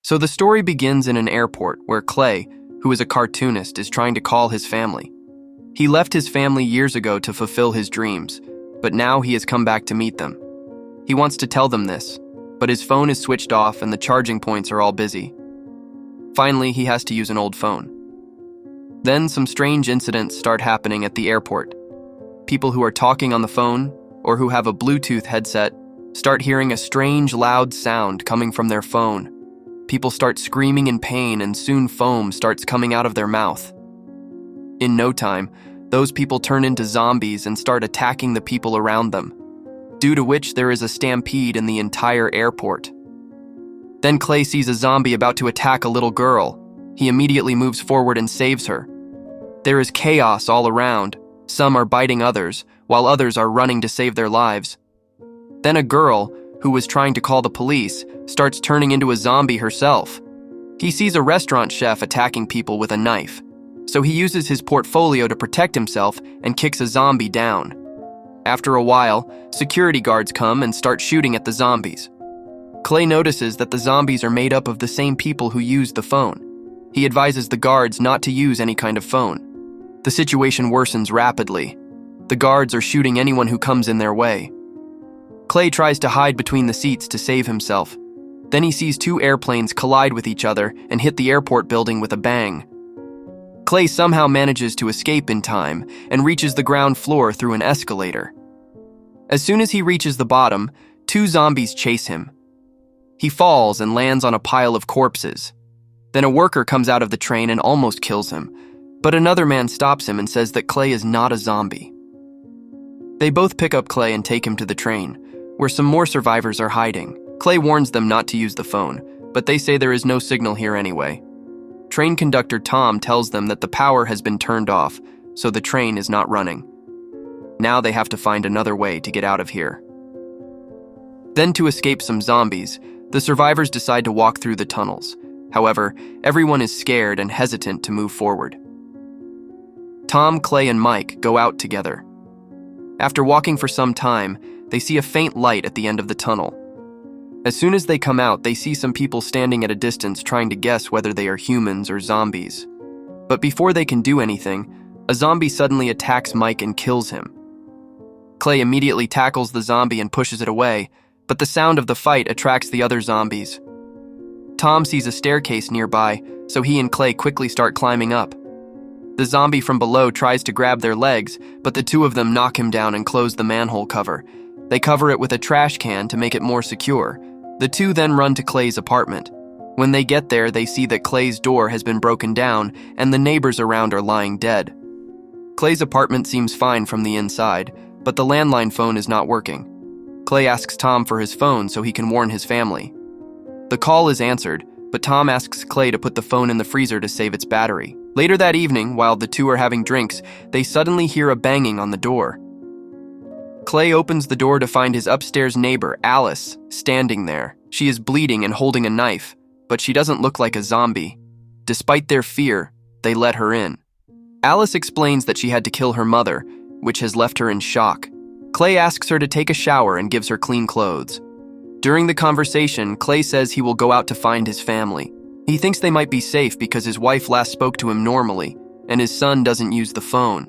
So the story begins in an airport where Clay, who is a cartoonist, is trying to call his family. He left his family years ago to fulfill his dreams, but now he has come back to meet them. He wants to tell them this, but his phone is switched off and the charging points are all busy. Finally, he has to use an old phone. Then some strange incidents start happening at the airport. People who are talking on the phone or who have a Bluetooth headset start hearing a strange, loud sound coming from their phone. People start screaming in pain and soon foam starts coming out of their mouth. In no time, those people turn into zombies and start attacking the people around them, due to which there is a stampede in the entire airport. Then Clay sees a zombie about to attack a little girl. He immediately moves forward and saves her. There is chaos all around. Some are biting others, while others are running to save their lives. Then a girl, who was trying to call the police, starts turning into a zombie herself. He sees a restaurant chef attacking people with a knife, so he uses his portfolio to protect himself and kicks a zombie down. After a while, security guards come and start shooting at the zombies. Clay notices that the zombies are made up of the same people who used the phone. He advises the guards not to use any kind of phone. The situation worsens rapidly. The guards are shooting anyone who comes in their way. Clay tries to hide between the seats to save himself. Then he sees two airplanes collide with each other and hit the airport building with a bang. Clay somehow manages to escape in time and reaches the ground floor through an escalator. As soon as he reaches the bottom, two zombies chase him. He falls and lands on a pile of corpses. Then a worker comes out of the train and almost kills him, but another man stops him and says that Clay is not a zombie. They both pick up Clay and take him to the train, where some more survivors are hiding. Clay warns them not to use the phone, but they say there is no signal here anyway. Train conductor Tom tells them that the power has been turned off, so the train is not running. Now they have to find another way to get out of here. Then, to escape some zombies, the survivors decide to walk through the tunnels. However, everyone is scared and hesitant to move forward. Tom, Clay, and Mike go out together. After walking for some time, they see a faint light at the end of the tunnel. As soon as they come out, they see some people standing at a distance trying to guess whether they are humans or zombies. But before they can do anything, a zombie suddenly attacks Mike and kills him. Clay immediately tackles the zombie and pushes it away, but the sound of the fight attracts the other zombies. Tom sees a staircase nearby, so he and Clay quickly start climbing up. The zombie from below tries to grab their legs, but the two of them knock him down and close the manhole cover. They cover it with a trash can to make it more secure. The two then run to Clay's apartment. When they get there, they see that Clay's door has been broken down and the neighbors around are lying dead. Clay's apartment seems fine from the inside, but the landline phone is not working. Clay asks Tom for his phone so he can warn his family. The call is answered, but Tom asks Clay to put the phone in the freezer to save its battery. Later that evening, while the two are having drinks, they suddenly hear a banging on the door. Clay opens the door to find his upstairs neighbor, Alice, standing there. She is bleeding and holding a knife, but she doesn't look like a zombie. Despite their fear, they let her in. Alice explains that she had to kill her mother, which has left her in shock. Clay asks her to take a shower and gives her clean clothes. During the conversation, Clay says he will go out to find his family. He thinks they might be safe because his wife last spoke to him normally, and his son doesn't use the phone.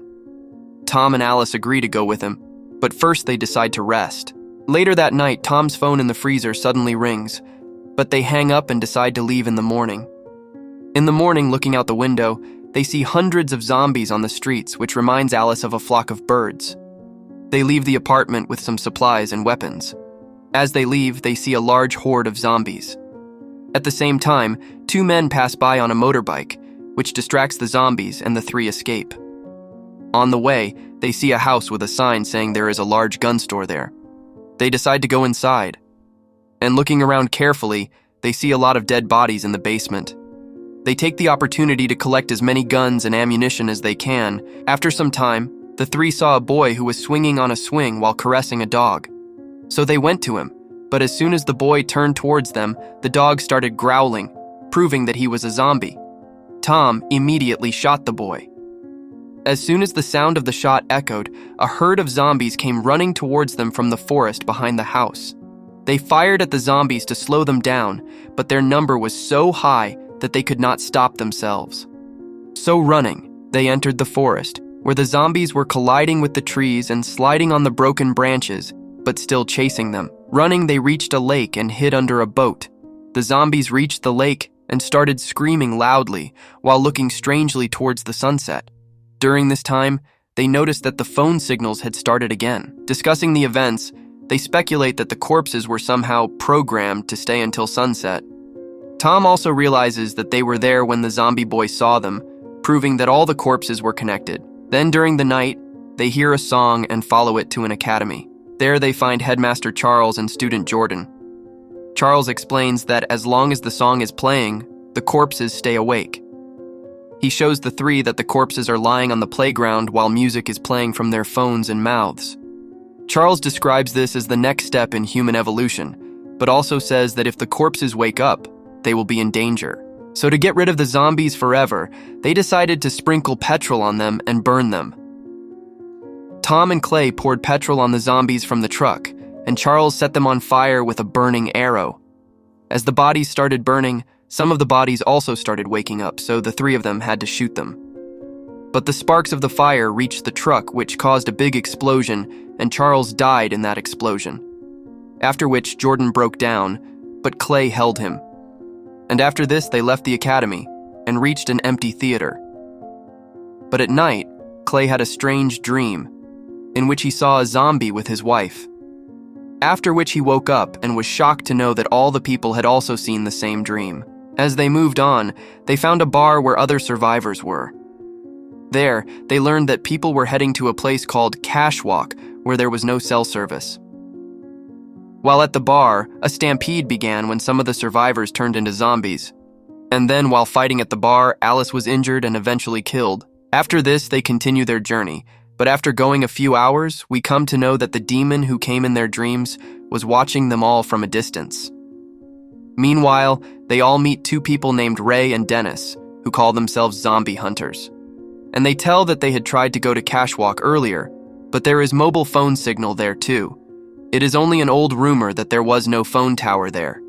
Tom and Alice agree to go with him, but first they decide to rest. Later that night, Tom's phone in the freezer suddenly rings, but they hang up and decide to leave in the morning. In the morning, looking out the window, they see hundreds of zombies on the streets, which reminds Alice of a flock of birds. They leave the apartment with some supplies and weapons. As they leave, they see a large horde of zombies. At the same time, two men pass by on a motorbike, which distracts the zombies and the three escape. On the way, they see a house with a sign saying there is a large gun store there. They decide to go inside. And looking around carefully, they see a lot of dead bodies in the basement. They take the opportunity to collect as many guns and ammunition as they can. After some time, the three saw a boy who was swinging on a swing while caressing a dog. So they went to him, but as soon as the boy turned towards them, the dog started growling, proving that he was a zombie. Tom immediately shot the boy. As soon as the sound of the shot echoed, a herd of zombies came running towards them from the forest behind the house. They fired at the zombies to slow them down, but their number was so high that they could not stop themselves. So running, they entered the forest, where the zombies were colliding with the trees and sliding on the broken branches, but still chasing them. Running, they reached a lake and hid under a boat. The zombies reached the lake and started screaming loudly while looking strangely towards the sunset. During this time, they noticed that the phone signals had started again. Discussing the events, they speculate that the corpses were somehow programmed to stay until sunset. Tom also realizes that they were there when the zombie boy saw them, proving that all the corpses were connected. Then during the night, they hear a song and follow it to an academy. There they find Headmaster Charles and student Jordan. Charles explains that as long as the song is playing, the corpses stay awake. He shows the three that the corpses are lying on the playground while music is playing from their phones and mouths. Charles describes this as the next step in human evolution, but also says that if the corpses wake up, they will be in danger. So to get rid of the zombies forever, they decided to sprinkle petrol on them and burn them. Tom and Clay poured petrol on the zombies from the truck, and Charles set them on fire with a burning arrow. As the bodies started burning, some of the bodies also started waking up, so the three of them had to shoot them. But the sparks of the fire reached the truck, which caused a big explosion, and Charles died in that explosion. After which Jordan broke down, but Clay held him. And after this, they left the academy and reached an empty theater. But at night, Clay had a strange dream, in which he saw a zombie with his wife. After which he woke up and was shocked to know that all the people had also seen the same dream. As they moved on, they found a bar where other survivors were. There, they learned that people were heading to a place called Cash Walk, where there was no cell service. While at the bar, a stampede began when some of the survivors turned into zombies. And then, while fighting at the bar, Alice was injured and eventually killed. After this, they continue their journey. But after going a few hours, we come to know that the demon who came in their dreams was watching them all from a distance. Meanwhile, they all meet two people named Ray and Dennis, who call themselves zombie hunters. And they tell that they had tried to go to Cashwalk earlier, but there is mobile phone signal there too. It is only an old rumor that there was no phone tower there.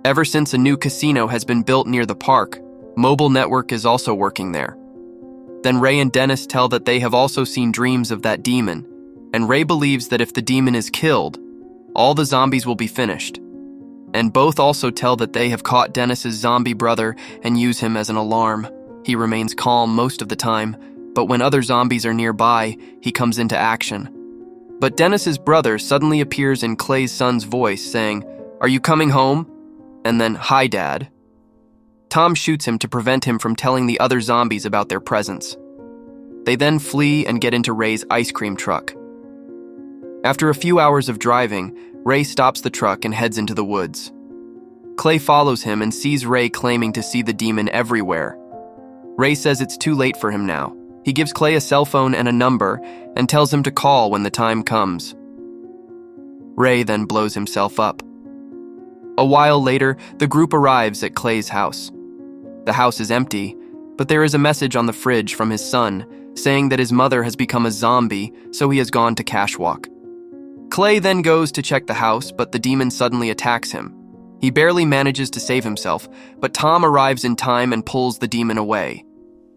Ever since a new casino has been built near the park, mobile network is also working there. Then Ray and Dennis tell that they have also seen dreams of that demon, and Ray believes that if the demon is killed, all the zombies will be finished. And both also tell that they have caught Dennis's zombie brother and use him as an alarm. He remains calm most of the time, but when other zombies are nearby, he comes into action. But Dennis's brother suddenly appears in Clay's son's voice saying, "Are you coming home?" And then, "Hi, Dad." Tom shoots him to prevent him from telling the other zombies about their presence. They then flee and get into Ray's ice cream truck. After a few hours of driving, Ray stops the truck and heads into the woods. Clay follows him and sees Ray claiming to see the demon everywhere. Ray says it's too late for him now. He gives Clay a cell phone and a number and tells him to call when the time comes. Ray then blows himself up. A while later, the group arrives at Clay's house. The house is empty, but there is a message on the fridge from his son saying that his mother has become a zombie, so he has gone to Cashwalk. Clay then goes to check the house, but the demon suddenly attacks him. He barely manages to save himself, but Tom arrives in time and pulls the demon away.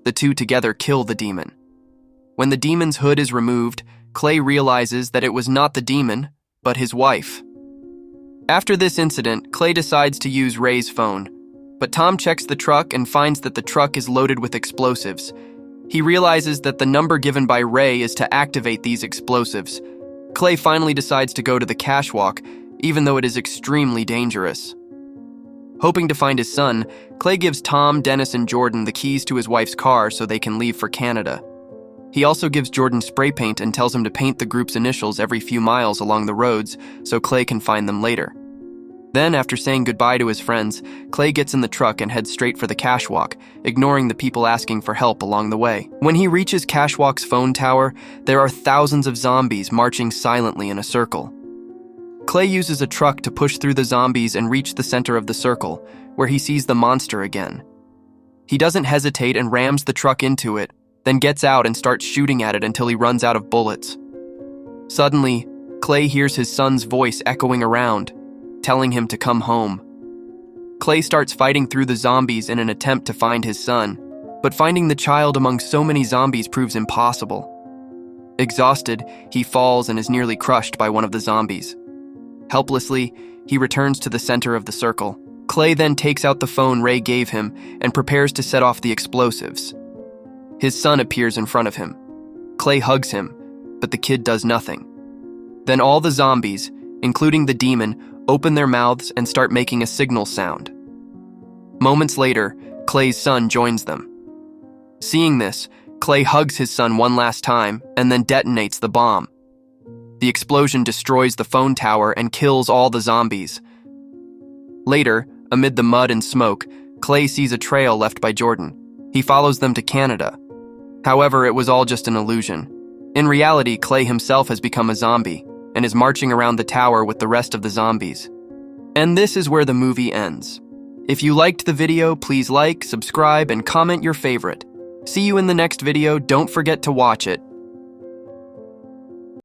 The two together kill the demon. When the demon's hood is removed, Clay realizes that it was not the demon, but his wife. After this incident, Clay decides to use Ray's phone, but Tom checks the truck and finds that the truck is loaded with explosives. He realizes that the number given by Ray is to activate these explosives. Clay finally decides to go to the Cashwalk, even though it is extremely dangerous. Hoping to find his son, Clay gives Tom, Dennis, and Jordan the keys to his wife's car so they can leave for Canada. He also gives Jordan spray paint and tells him to paint the group's initials every few miles along the roads so Clay can find them later. Then, after saying goodbye to his friends, Clay gets in the truck and heads straight for the Cashwalk, ignoring the people asking for help along the way. When he reaches Cashwalk's phone tower, there are thousands of zombies marching silently in a circle. Clay uses a truck to push through the zombies and reach the center of the circle, where he sees the monster again. He doesn't hesitate and rams the truck into it, then gets out and starts shooting at it until he runs out of bullets. Suddenly, Clay hears his son's voice echoing around, telling him to come home. Clay starts fighting through the zombies in an attempt to find his son, but finding the child among so many zombies proves impossible. Exhausted, he falls and is nearly crushed by one of the zombies. Helplessly, he returns to the center of the circle. Clay then takes out the phone Ray gave him and prepares to set off the explosives. His son appears in front of him. Clay hugs him, but the kid does nothing. Then all the zombies, including the demon, open their mouths and start making a signal sound. Moments later, Clay's son joins them. Seeing this, Clay hugs his son one last time and then detonates the bomb. The explosion destroys the phone tower and kills all the zombies. Later, amid the mud and smoke, Clay sees a trail left by Jordan. He follows them to Canada. However, it was all just an illusion. In reality, Clay himself has become a zombie and is marching around the tower with the rest of the zombies. And this is where the movie ends. If you liked the video, please like, subscribe, and comment your favorite. See you in the next video. Don't forget to watch it.